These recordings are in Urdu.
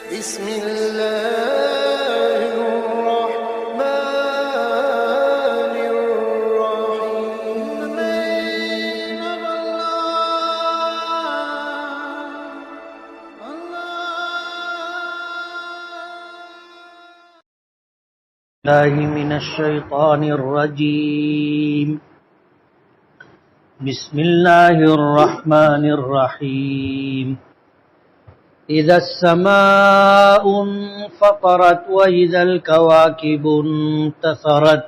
بسم الله الرحمن الرحيم. الله من الشيطان الرجيم. بسم الله الرحمن الرحيم. إذا السماء انفطرت وإذا الكواكب انتثرت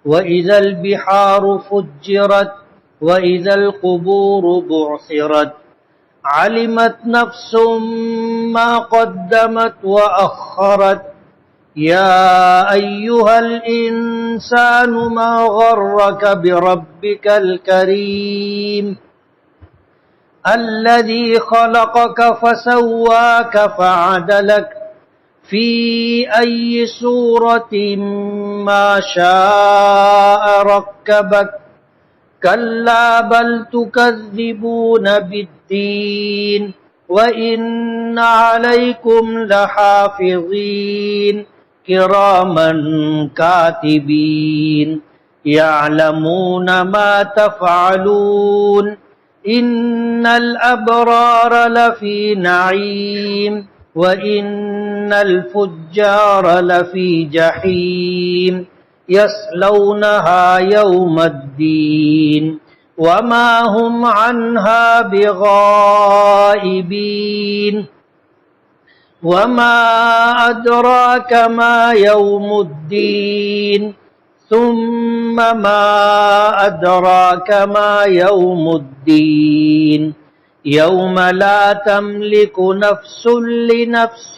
وإذا البحار فجرت وإذا القبور بعثرت علمت نفس ما قدمت وأخرت يا أيها الإنسان ما غرك بربك الكريم الذي خلقك فسواك فعدلك في أي صورة ما شاء ركبك كلا بل تكذبون بالدين وإن عليكم لحافظين كراما كاتبين يعلمون ما تفعلون إن الأبرار لفي نعيم وإن الفجار لفي جحيم يصلونها يوم الدين وما هم عنها بغائبين وما أدراك ما يوم الدين ثم ما أدراك ما يوم الدين يوم لا تملك نفس لنفس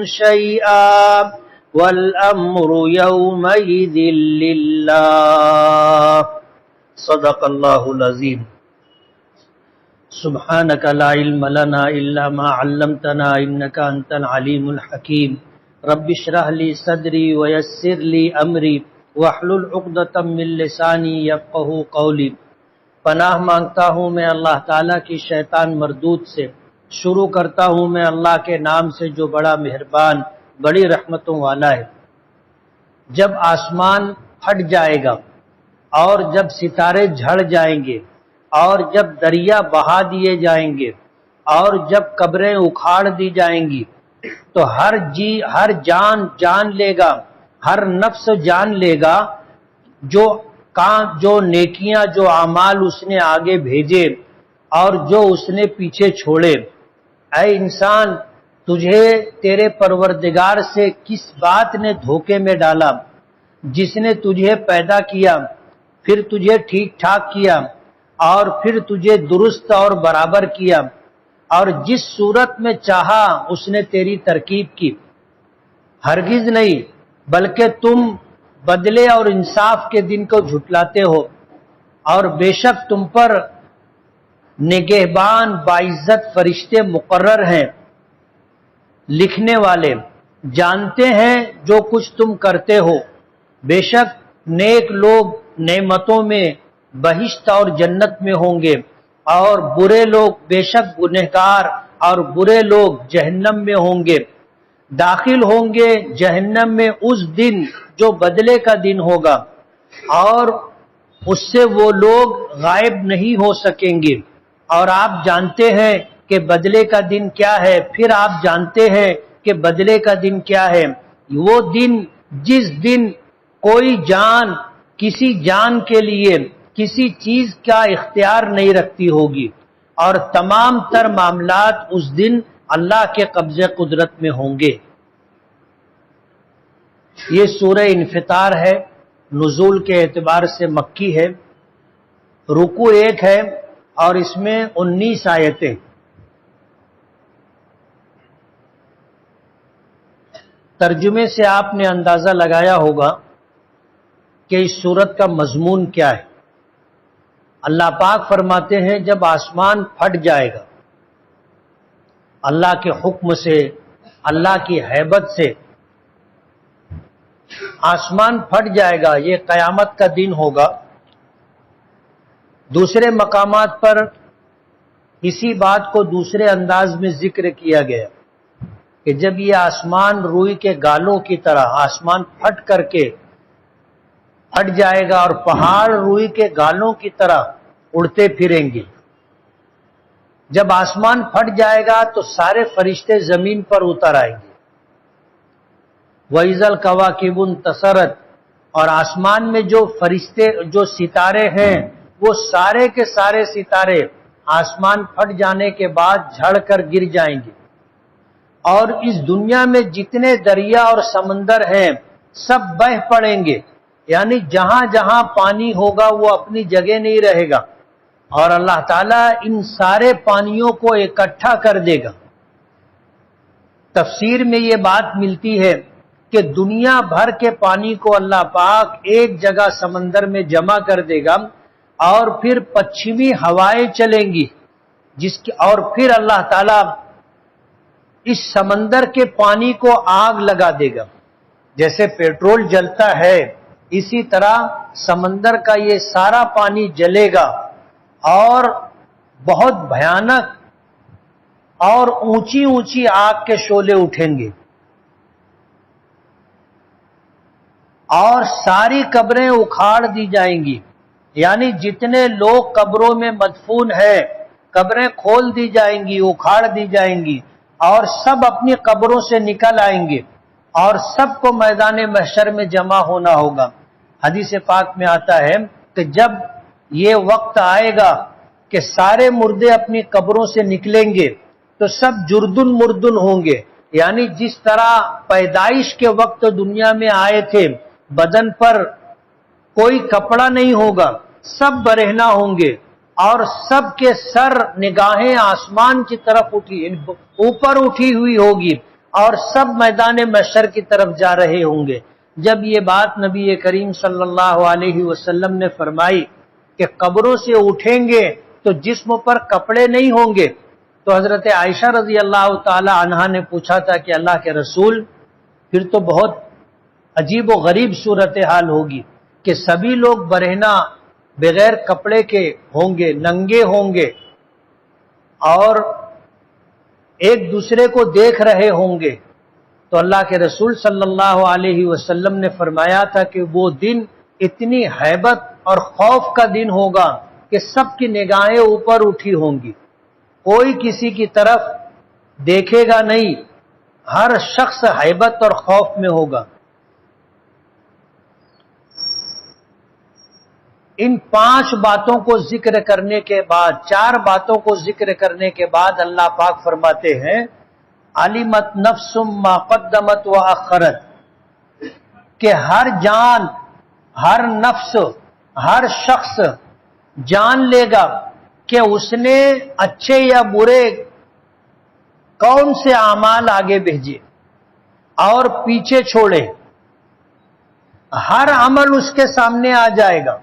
شيئا والأمر يومئذ لله. صدق اللہ العظیم. سبحانک لا علم لنا الا ما علمتنا انک انت العلیم الحکیم. رب اشرح لی صدری ویسر لی امری واحلل عقدۃ من لسانی یفقہوا قولی. پناہ مانگتا ہوں میں اللہ تعالیٰ کی شیطان مردود سے. شروع کرتا ہوں میں اللہ کے نام سے جو بڑا مہربان بڑی رحمتوں والا ہے. جب آسمان پھٹ جائے گا اور جب ستارے جھڑ جائیں گے اور جب دریا بہا دیے جائیں گے اور جب قبریں اکھاڑ دی جائیں گی تو ہر جان جان لے گا، ہر نفس جان لے گا جو نیکیاں جو اعمال اس نے آگے بھیجے اور جو اس نے پیچھے چھوڑے. اے انسان، تجھے تیرے پروردگار سے کس بات نے دھوکے میں ڈالا؟ جس نے تجھے پیدا کیا، پھر تجھے ٹھیک ٹھاک کیا اور پھر تجھے درست اور برابر کیا اور جس صورت میں چاہا اس نے تیری ترکیب کی. ہرگز نہیں، بلکہ تم بدلے اور انصاف کے دن کو جھٹلاتے ہو اور بے شک تم پر نگہبان باعزت فرشتے مقرر ہیں، لکھنے والے، جانتے ہیں جو کچھ تم کرتے ہو. بے شک نیک لوگ نعمتوں میں بہشت اور جنت میں ہوں گے اور برے لوگ بے شک گنہگار اور برے لوگ جہنم میں ہوں گے. داخل ہوں گے جہنم میں اس دن جو بدلے کا دن ہوگا اور اس سے وہ لوگ غائب نہیں ہو سکیں گے. اور آپ جانتے ہیں کہ بدلے کا دن کیا ہے. پھر آپ جانتے ہیں کہ بدلے کا دن کیا ہے. وہ دن جس دن کوئی جان کسی جان کے لیے کسی چیز کا اختیار نہیں رکھتی ہوگی اور تمام تر معاملات اس دن اللہ کے قبضے قدرت میں ہوں گے. یہ سورہ انفطار ہے، نزول کے اعتبار سے مکی ہے. رکوع 1 ہے اور اس میں 19 آیتیں. ترجمے سے آپ نے اندازہ لگایا ہوگا کہ اس سورت کا مضمون کیا ہے. اللہ پاک فرماتے ہیں جب آسمان پھٹ جائے گا اللہ کے حکم سے، اللہ کی ہیبت سے آسمان پھٹ جائے گا، یہ قیامت کا دن ہوگا. دوسرے مقامات پر اسی بات کو دوسرے انداز میں ذکر کیا گیا. کہ جب یہ آسمان روئی کے گالوں کی طرح آسمان پھٹ کر کے پھٹ جائے گا اور پہاڑ روئی کے گالوں کی طرح اڑتے پھریں گے. جب آسمان پھٹ جائے گا تو سارے فرشتے زمین پر اتر آئیں گے. وَإِذَا الْكَوَاكِبُ انتَثَرَتْ، اور آسمان میں جو فرشتے جو ستارے ہیں وہ سارے کے سارے ستارے آسمان پھٹ جانے کے بعد جھڑ کر گر جائیں گے. اور اس دنیا میں جتنے دریا اور سمندر ہیں سب بہہ پڑیں گے، یعنی جہاں جہاں پانی ہوگا وہ اپنی جگہ نہیں رہے گا، اور اللہ تعالیٰ ان سارے پانیوں کو اکٹھا کر دے گا. تفسیر میں یہ بات ملتی ہے کہ دنیا بھر کے پانی کو اللہ پاک ایک جگہ سمندر میں جمع کر دے گا، اور پھر پچھمی ہوائیں چلیں گی اور پھر اللہ تعالیٰ اس سمندر کے پانی کو آگ لگا دے گا. جیسے پیٹرول جلتا ہے اسی طرح سمندر کا یہ سارا پانی جلے گا اور بہت بھیانک اور اونچی اونچی آگ کے شعلے اٹھیں گے، اور ساری قبریں اکھاڑ دی جائیں گی. یعنی جتنے لوگ قبروں میں مدفون ہیں قبریں کھول دی جائیں گی، اکھاڑ دی جائیں گی، اور سب اپنی قبروں سے نکل آئیں گے اور سب کو میدان محشر میں جمع ہونا ہوگا. حدیث پاک میں آتا ہے کہ جب یہ وقت آئے گا کہ سارے مردے اپنی قبروں سے نکلیں گے تو سب جردن مردن ہوں گے، یعنی جس طرح پیدائش کے وقت دنیا میں آئے تھے بدن پر کوئی کپڑا نہیں ہوگا، سب برہنہ ہوں گے، اور سب کے سر نگاہیں آسمان کی طرف اوپر اٹھی ہوئی ہوگی، اور سب میدان محشر کی طرف جا رہے ہوں گے. جب یہ بات نبی کریم صلی اللہ علیہ وسلم نے فرمائی کہ قبروں سے اٹھیں گے تو جسم پر کپڑے نہیں ہوں گے، تو حضرت عائشہ رضی اللہ تعالی عنہا نے پوچھا تھا کہ اللہ کے رسول، پھر تو بہت عجیب و غریب صورتحال ہوگی کہ سبھی لوگ برہنہ بغیر کپڑے کے ہوں گے، ننگے ہوں گے، اور ایک دوسرے کو دیکھ رہے ہوں گے. تو اللہ کے رسول صلی اللہ علیہ وسلم نے فرمایا تھا کہ وہ دن اتنی ہیبت اور خوف کا دن ہوگا کہ سب کی نگاہیں اوپر اٹھی ہوں گی، کوئی کسی کی طرف دیکھے گا نہیں، ہر شخص ہیبت اور خوف میں ہوگا. ان 5 باتوں کو ذکر کرنے کے بعد 4 باتوں کو ذکر کرنے کے بعد اللہ پاک فرماتے ہیں علمت نفس ما قدمت واخرت، کہ ہر جان، ہر نفس، ہر شخص جان لے گا کہ اس نے اچھے یا برے کون سے اعمال آگے بھیجے اور پیچھے چھوڑے. ہر عمل اس کے سامنے آ جائے گا.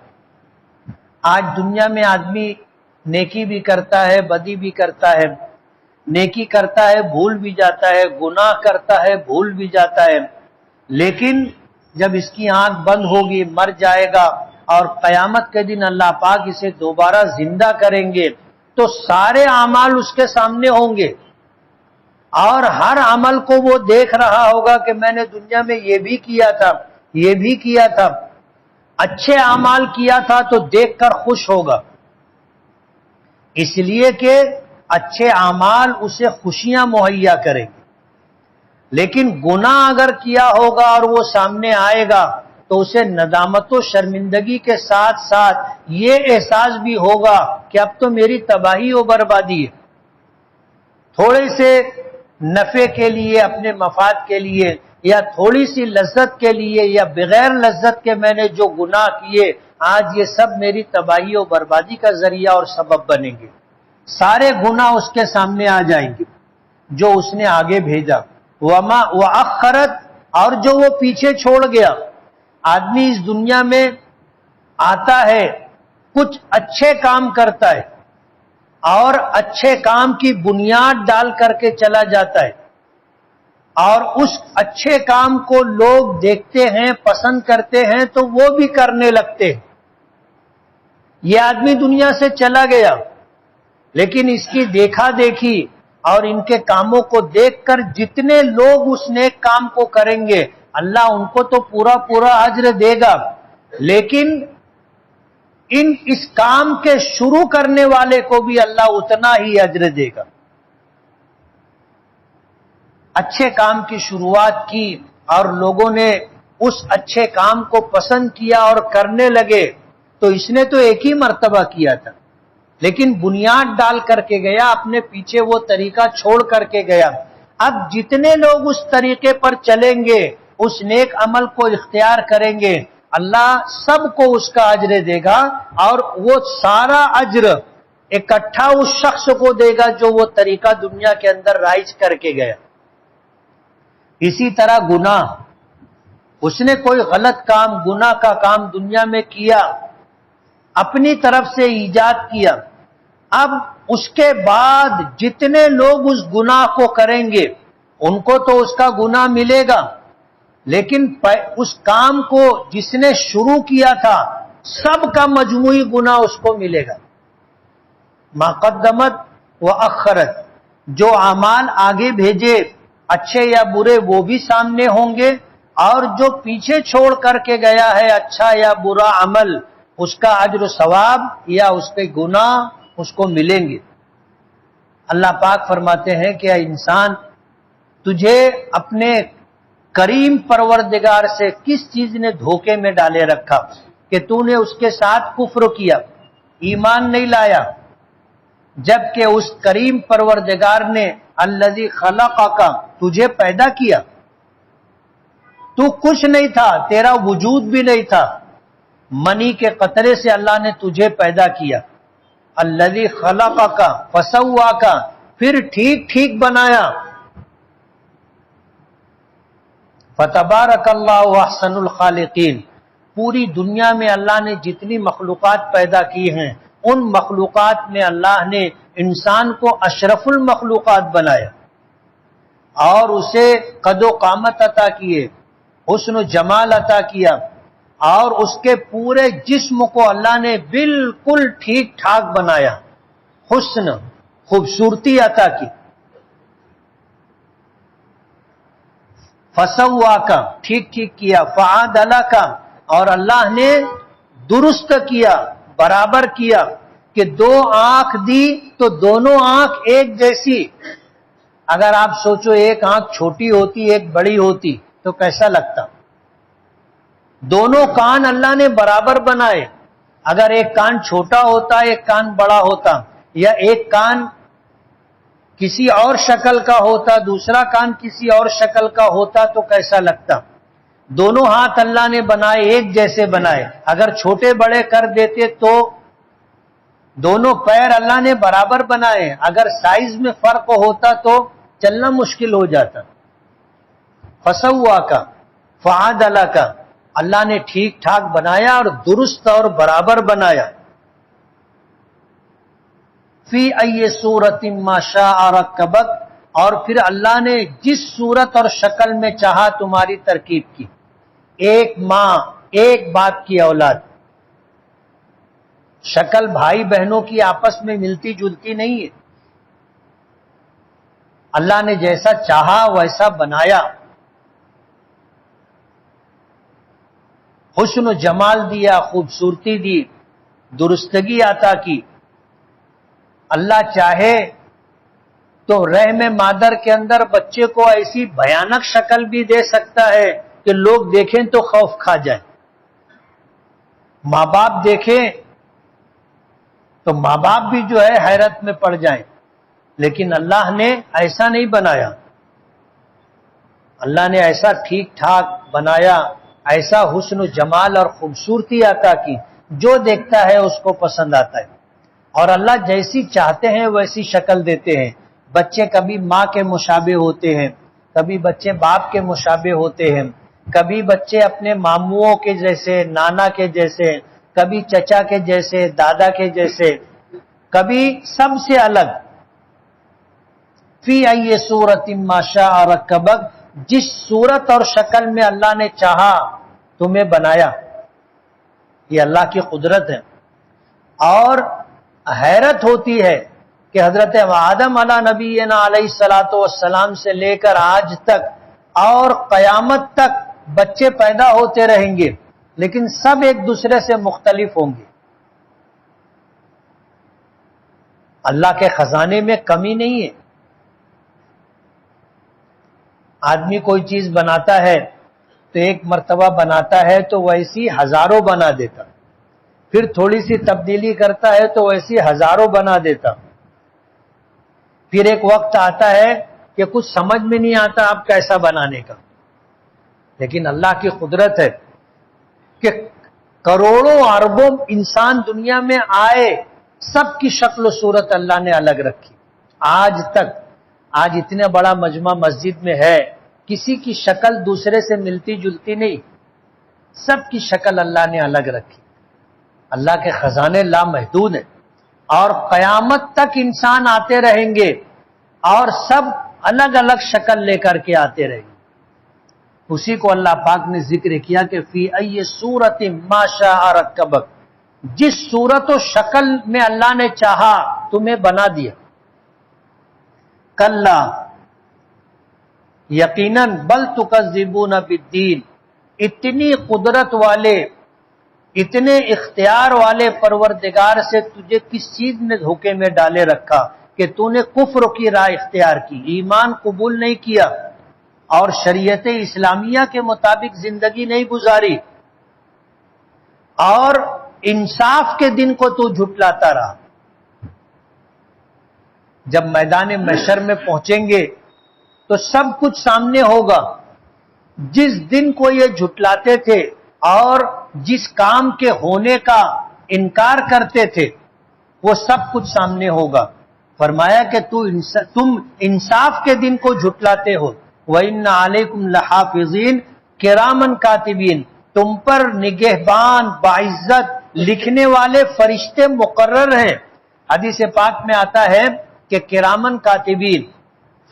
آج دنیا میں آدمی نیکی بھی کرتا ہے، بدی بھی کرتا ہے، نیکی کرتا ہے بھول بھی جاتا ہے، گناہ کرتا ہے بھول بھی جاتا ہے، لیکن جب اس کی آنکھ بند ہوگی مر جائے گا اور قیامت کے دن اللہ پاک اسے دوبارہ زندہ کریں گے تو سارے اعمال اس کے سامنے ہوں گے، اور ہر عمل کو وہ دیکھ رہا ہوگا کہ میں نے دنیا میں یہ بھی کیا تھا، یہ بھی کیا تھا. اچھے اعمال کیا تھا تو دیکھ کر خوش ہوگا، اس لیے کہ اچھے اعمال اسے خوشیاں مہیا کریں گے. لیکن گناہ اگر کیا ہوگا اور وہ سامنے آئے گا تو اسے ندامت و شرمندگی کے ساتھ ساتھ یہ احساس بھی ہوگا کہ اب تو میری تباہی و بربادی ہے. تھوڑے سے نفع کے لیے، اپنے مفاد کے لیے، یا تھوڑی سی لذت کے لیے، یا بغیر لذت کے میں نے جو گناہ کیے آج یہ سب میری تباہی و بربادی کا ذریعہ اور سبب بنیں گے. سارے گناہ اس کے سامنے آ جائیں گے جو اس نے آگے بھیجا. وما واخرت، اور جو وہ پیچھے چھوڑ گیا. آدمی اس دنیا میں آتا ہے، کچھ اچھے کام کرتا ہے اور اچھے کام کی بنیاد ڈال کر کے چلا جاتا ہے، اور اس اچھے کام کو لوگ دیکھتے ہیں، پسند کرتے ہیں تو وہ بھی کرنے لگتے ہیں. یہ آدمی دنیا سے چلا گیا لیکن اس کی دیکھا دیکھی اور ان کے کاموں کو دیکھ کر جتنے لوگ اس نیک کام کو کریں گے اللہ ان کو تو پورا پورا اجر دے گا، لیکن اس کام کے شروع کرنے والے کو بھی اللہ اتنا ہی اجر دے گا۔ اچھے کام کی شروعات کی اور لوگوں نے اس اچھے کام کو پسند کیا اور کرنے لگے تو اس نے تو ایک ہی مرتبہ کیا تھا، لیکن بنیاد ڈال کر کے گیا، اپنے پیچھے وہ طریقہ چھوڑ کر کے گیا۔ اب جتنے لوگ اس طریقے پر چلیں گے، اس نیک عمل کو اختیار کریں گے، اللہ سب کو اس کا اجر دے گا، اور وہ سارا اجر اکٹھا اس شخص کو دے گا جو وہ طریقہ دنیا کے اندر رائج کر کے گیا۔ اسی طرح گناہ، اس نے کوئی غلط کام، گناہ کا کام دنیا میں کیا، اپنی طرف سے ایجاد کیا، اب اس کے بعد جتنے لوگ اس گناہ کو کریں گے ان کو تو اس کا گناہ ملے گا، لیکن اس کام کو جس نے شروع کیا تھا سب کا مجموعی گناہ اس کو ملے گا۔ ما قدمت و اخرت، جو اعمال آگے بھیجے اچھے یا برے وہ بھی سامنے ہوں گے، اور جو پیچھے چھوڑ کر کے گیا ہے اچھا یا برا عمل، اس کا اجر و ثواب یا اس کے گناہ اس کو ملیں گے۔ اللہ پاک فرماتے ہیں کہ اے انسان، تجھے اپنے کریم پروردگار سے کس چیز نے دھوکے میں ڈالے رکھا کہ تو نے اس کے ساتھ کفر کیا، ایمان نہیں لایا، جبکہ اس کریم پروردگار نے الذی خلقک، تجھے پیدا کیا، تو کچھ نہیں تھا، تیرا وجود بھی نہیں تھا، منی کے قطرے سے اللہ نے تجھے پیدا کیا، الذی خلقک فسواک، پھر ٹھیک ٹھیک بنایا، فتبارک اللہ احسن الخالقین، پوری دنیا میں اللہ نے جتنی مخلوقات پیدا کی ہیں ان مخلوقات میں اللہ نے انسان کو اشرف المخلوقات بنایا اور اسے قد و قامت عطا کیے، حسن و جمال عطا کیا، اور اس کے پورے جسم کو اللہ نے بالکل ٹھیک ٹھاک بنایا، حسن خوبصورتی عطا کی، فسواک ٹھیک ٹھیک کیا، فعدلک اور اللہ نے درست کیا، برابر کیا، کہ دو آنکھ دی تو دونوں آنکھ ایک جیسی، اگر آپ سوچو ایک آنکھ چھوٹی ہوتی ایک بڑی ہوتی تو کیسا لگتا؟ دونوں کان اللہ نے برابر بنائے، اگر ایک کان چھوٹا ہوتا ایک کان بڑا ہوتا، یا ایک کان کسی اور شکل کا ہوتا دوسرا کان کسی اور شکل کا ہوتا تو کیسا لگتا؟ دونوں ہاتھ اللہ نے بنائے ایک جیسے بنائے، اگر چھوٹے بڑے کر دیتے تو دونوں پیر اللہ نے برابر بنائے، اگر سائز میں فرق ہوتا تو چلنا مشکل ہو جاتا۔ فسواک فعدلک، اللہ نے ٹھیک ٹھاک بنایا اور درست اور برابر بنایا۔ فی ای صورت ما شاء رکبک، اور پھر اللہ نے جس صورت اور شکل میں چاہا تمہاری ترکیب کی۔ ایک ماں ایک باپ کی اولاد، شکل بھائی بہنوں کی آپس میں ملتی جلتی نہیں ہے، اللہ نے جیسا چاہا ویسا بنایا، حسن و جمال دیا، خوبصورتی دی، درستگی عطا کی۔ اللہ چاہے تو رحم مادر کے اندر بچے کو ایسی بھیانک شکل بھی دے سکتا ہے کہ لوگ دیکھیں تو خوف کھا جائیں، ماں باپ دیکھیں تو ماں باپ بھی جو ہے حیرت میں پڑ جائیں، لیکن اللہ نے ایسا نہیں بنایا، اللہ نے ایسا ٹھیک ٹھاک بنایا، ایسا حسن و جمال اور خوبصورتی عطا کی، جو دیکھتا ہے اس کو پسند آتا ہے، اور اللہ جیسی چاہتے ہیں ویسی شکل دیتے ہیں۔ بچے کبھی ماں کے مشابہ ہوتے ہیں، کبھی بچے باپ کے مشابہ ہوتے ہیں، کبھی بچے اپنے ماموؤں کے جیسے، نانا کے جیسے، کبھی چچا کے جیسے، دادا کے جیسے، کبھی سب سے الگ۔ فی ای صورت ما شاء رکبک، جس صورت اور شکل میں اللہ نے چاہا تمہیں بنایا، یہ اللہ کی قدرت ہے۔ اور حیرت ہوتی ہے کہ کہ حضرت آدم علیہ نبینا علیہ الصلوۃ والسلام سے لے کر آج تک اور قیامت تک بچے پیدا ہوتے رہیں گے، لیکن سب ایک دوسرے سے مختلف ہوں گے۔ اللہ کے خزانے میں کمی نہیں ہے۔ آدمی کوئی چیز بناتا ہے تو ایک مرتبہ بناتا ہے تو ویسی ہزاروں بنا دیتا، پھر تھوڑی سی تبدیلی کرتا ہے تو ویسی ہزاروں بنا دیتا، پھر ایک وقت آتا ہے کہ کچھ سمجھ میں نہیں آتا اب کیسا بنانے کا۔ لیکن اللہ کی قدرت ہے کہ کروڑوں اربوں انسان دنیا میں آئے، سب کی شکل و صورت اللہ نے الگ رکھی۔ آج تک، آج اتنا بڑا مجمع مسجد میں ہے، کسی کی شکل دوسرے سے ملتی جلتی نہیں، سب کی شکل اللہ نے الگ رکھی۔ اللہ کے خزانے لامحدود ہیں، اور قیامت تک انسان آتے رہیں گے اور سب الگ الگ شکل لے کر کے آتے رہیں گے۔ اسی کو اللہ پاک نے ذکر کیا کہ فی ای صورت ما شاء رکبک، جس صورت و شکل میں اللہ نے چاہا تمہیں بنا دیا۔ کلا یقیناً بل تکذبون بالدین، اتنی قدرت والے، اتنے اختیار والے پروردگار سے تجھے کس چیز نے دھوکے میں ڈالے رکھا کہ تو نے کفر کی راہ اختیار کی، ایمان قبول نہیں کیا اور شریعت اسلامیہ کے مطابق زندگی نہیں گزاری، اور انصاف کے دن کو تو جھٹلاتا رہا۔ جب میدان محشر میں پہنچیں گے تو سب کچھ سامنے ہوگا، جس دن کو یہ جھٹلاتے تھے اور جس کام کے ہونے کا انکار کرتے تھے وہ سب کچھ سامنے ہوگا۔ فرمایا کہ تم انصاف کے دن کو جھٹلاتے ہو۔ وَإِنَّ عَلَيْكُمْ لَحَافِظِينَ كِرَامًا كَاتِبِينَ، تم پر نگہبان باعزت لکھنے والے فرشتے مقرر ہیں۔ حدیث پاک میں آتا ہے کہ کرامن کاتبین،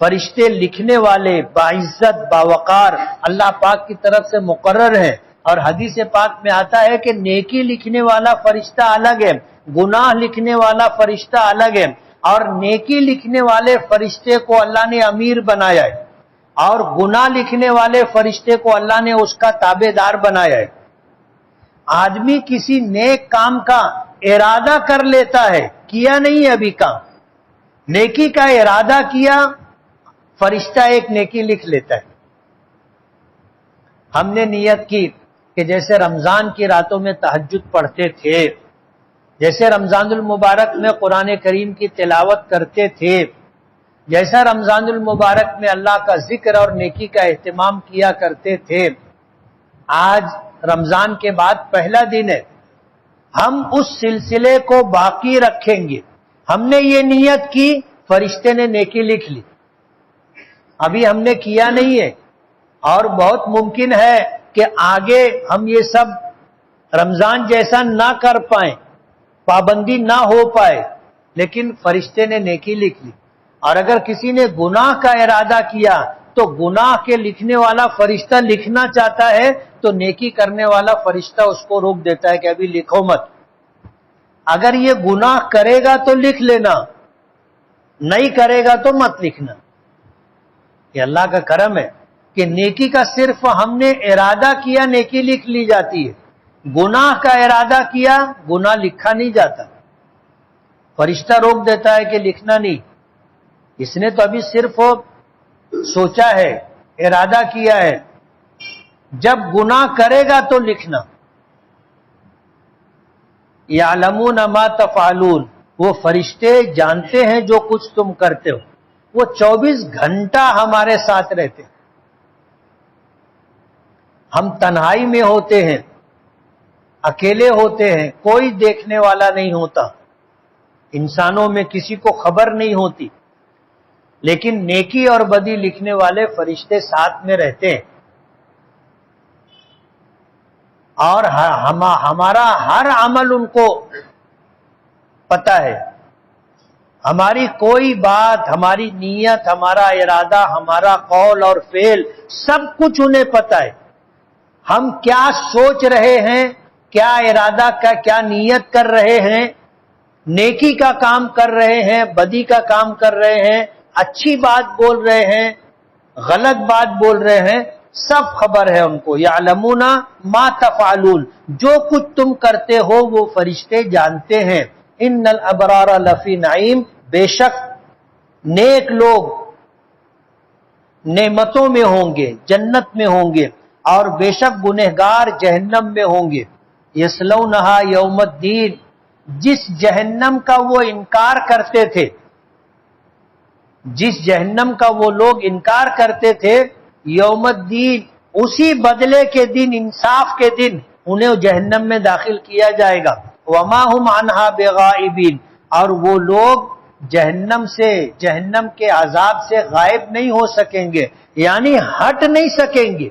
فرشتے لکھنے والے باعزت باوقار اللہ پاک کی طرف سے مقرر ہیں۔ اور حدیث پاک میں آتا ہے کہ نیکی لکھنے والا فرشتہ الگ ہے، گناہ لکھنے والا فرشتہ الگ ہے، اور نیکی لکھنے والے فرشتے کو اللہ نے امیر بنایا ہے، اور گناہ لکھنے والے فرشتے کو اللہ نے اس کا تابع دار بنایا ہے۔ آدمی کسی نیک کام کا ارادہ کر لیتا ہے، کیا نہیں ابھی کام، نیکی کا ارادہ کیا، فرشتہ ایک نیکی لکھ لیتا ہے۔ ہم نے نیت کی کہ جیسے رمضان کی راتوں میں تہجد پڑھتے تھے، جیسے رمضان المبارک میں قرآن کریم کی تلاوت کرتے تھے، جیسا رمضان المبارک میں اللہ کا ذکر اور نیکی کا اہتمام کیا کرتے تھے، آج رمضان کے بعد پہلا دن ہے، ہم اس سلسلے کو باقی رکھیں گے۔ ہم نے یہ نیت کی، فرشتے نے نیکی لکھ لی، ابھی ہم نے کیا نہیں ہے، اور بہت ممکن ہے کہ آگے ہم یہ سب رمضان جیسا نہ کر پائیں، پابندی نہ ہو پائے، لیکن فرشتے نے نیکی لکھ لی۔ اور اگر کسی نے گناہ کا ارادہ کیا تو گناہ کے لکھنے والا فرشتہ لکھنا چاہتا ہے تو نیکی کرنے والا فرشتہ اس کو روک دیتا ہے کہ ابھی لکھو مت، اگر یہ گناہ کرے گا تو لکھ لینا، نہیں کرے گا تو مت لکھنا۔ یہ اللہ کا کرم ہے کہ نیکی کا صرف ہم نے ارادہ کیا، نیکی لکھ لی جاتی ہے، گناہ کا ارادہ کیا، گناہ لکھا نہیں جاتا، فرشتہ روک دیتا ہے کہ لکھنا نہیں، اس نے تو ابھی صرف سوچا ہے، ارادہ کیا ہے، جب گناہ کرے گا تو لکھنا۔ یعلمون ما تفعلون، وہ فرشتے جانتے ہیں جو کچھ تم کرتے ہو، وہ 24 گھنٹہ ہمارے ساتھ رہتے ہیں۔ ہم تنہائی میں ہوتے ہیں، اکیلے ہوتے ہیں، کوئی دیکھنے والا نہیں ہوتا، انسانوں میں کسی کو خبر نہیں ہوتی، لیکن نیکی اور بدی لکھنے والے فرشتے ساتھ میں رہتے ہیں، اور ہمارا ہر عمل ان کو پتہ ہے، ہماری کوئی بات، ہماری نیت، ہمارا ارادہ، ہمارا قول اور فعل، سب کچھ انہیں پتہ ہے۔ ہم کیا سوچ رہے ہیں، کیا ارادہ، کیا نیت کر رہے ہیں، نیکی کا کام کر رہے ہیں، بدی کا کام کر رہے ہیں، اچھی بات بول رہے ہیں، غلط بات بول رہے ہیں، سب خبر ہے ان کو. یعلمون ما تفعلون، جو کچھ تم کرتے ہو وہ فرشتے جانتے ہیں. ان الابرار لفی نعیم، بے شک نیک لوگ نعمتوں میں ہوں گے، جنت میں ہوں گے، اور بے شک گنہگار جہنم میں ہوں گے. یصلونہا یوم الدین، جس جہنم کا وہ انکار کرتے تھے، جس جہنم کا وہ لوگ انکار کرتے تھے، یوم الدین، اسی بدلے کے دن، انصاف کے دن انہیں جہنم میں داخل کیا جائے گا. وما ہم عنہا بغائبین، اور وہ لوگ جہنم سے، جہنم کے عذاب سے غائب نہیں ہو سکیں گے، یعنی ہٹ نہیں سکیں گے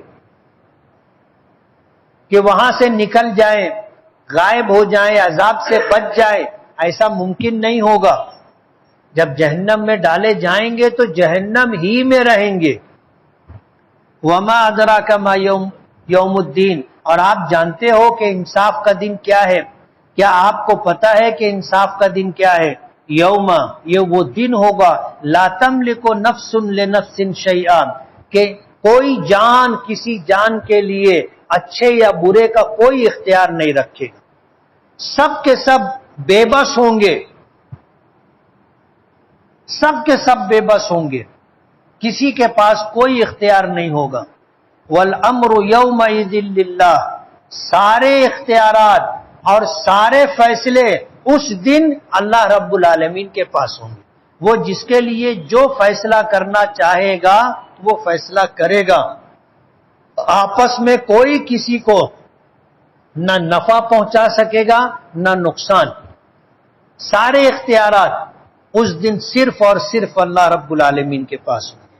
کہ وہاں سے نکل جائیں، غائب ہو جائیں، عذاب سے بچ جائیں. ایسا ممکن نہیں ہوگا. جب جہنم میں ڈالے جائیں گے تو جہنم ہی میں رہیں گے. وما ادراک ما یوم الدین، اور آپ جانتے ہو کہ انصاف کا دن کیا ہے. کیا آپ کو پتا ہے کہ انصاف کا دن کیا ہے؟ یوم، یہ وہ دن ہوگا، لا تملک نفس لنفس شیئا، کہ کوئی جان کسی جان کے لیے اچھے یا برے کا کوئی اختیار نہیں رکھے گا. سب کے سب بے بس ہوں گے، سب کے سب بے بس ہوں گے، کسی کے پاس کوئی اختیار نہیں ہوگا. والامر یومئذ للہ، سارے اختیارات اور سارے فیصلے اس دن اللہ رب العالمین کے پاس ہوں گے. وہ جس کے لیے جو فیصلہ کرنا چاہے گا وہ فیصلہ کرے گا. آپس میں کوئی کسی کو نہ نفع پہنچا سکے گا نہ نقصان. سارے اختیارات اس دن صرف اور صرف اللہ رب العالمین کے پاس ہوں گے.